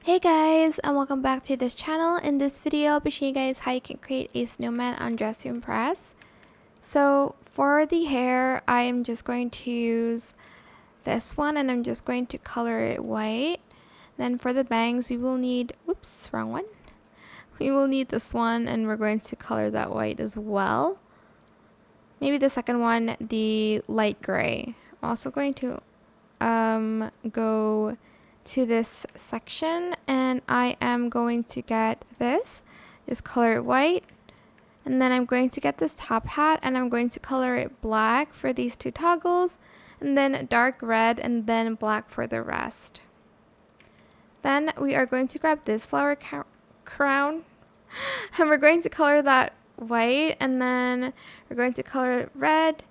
Hey guys, and welcome back to this channel. In this video, I'll be showing you guys how you can create a snowman on Dress to Impress. So for the hair, I am just going to use this one and I'm just going to color it white. Then for the bangs, we will need, whoops, wrong one. We will need this one and we're going to color that white as well. Maybe the second one, the light gray. I'm also going to go to this section and I am going to get this, just color it white, and then I'm going to get this top hat and I'm going to color it black for these two toggles, and then dark red and then black for the rest. Then we are going to grab this flower crown and we're going to color that white, and then we're going to color it red,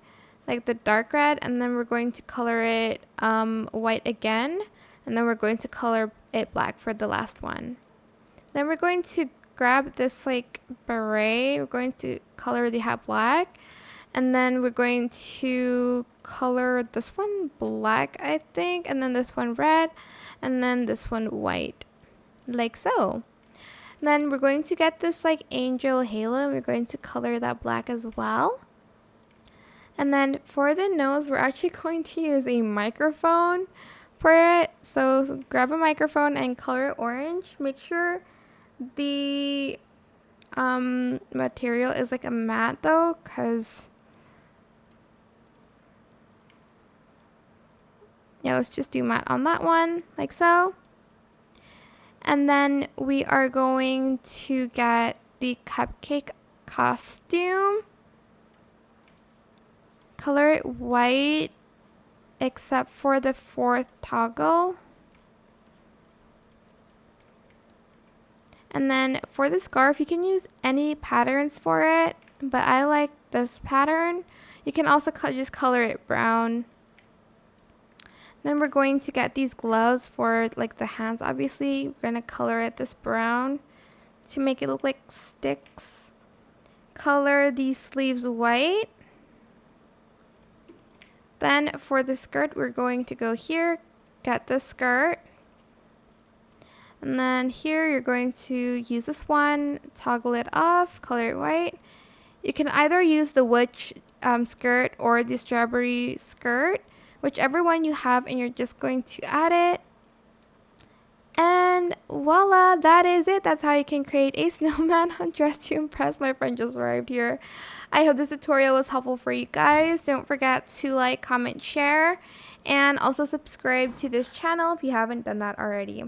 like the dark red, and then we're going to color it white again, and then we're going to color it black for the last one. Then we're going to grab this like beret, we're going to color the hat black, and then we're going to color this one black, I think, and then this one red, and then this one white, like so. Then we're going to get this like angel halo, and we're going to color that black as well. And then for the nose, we're actually going to use a microphone for it. So grab a microphone and color it orange. Make sure the material is like a matte though, because yeah, let's just do matte on that one, like so. And then we are going to get the cupcake costume. Color it white except for the fourth toggle. And then for the scarf, you can use any patterns for it, but I like this pattern. You can also just color it brown. Then we're going to get these gloves for like the hands. Obviously, we're going to color it this brown to make it look like sticks. Color these sleeves white. Then for the skirt, we're going to go here, get the skirt. And then here, you're going to use this one, toggle it off, color it white. You can either use the witch skirt or the strawberry skirt, whichever one you have, and you're just going to add it. And voila, that is it. That's how you can create a snowman on Dress to Impress. My friend just arrived here. I hope this tutorial was helpful for you guys. Don't forget to like, comment, share, and also subscribe to this channel if you haven't done that already.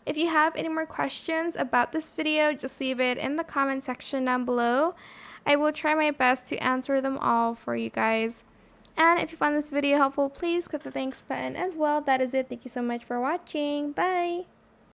If you have any more questions about this video, just leave it in the comment section down below. I will try my best to answer them all for you guys. And if you found this video helpful, please click the thanks button as well. That is it. Thank you so much for watching. Bye!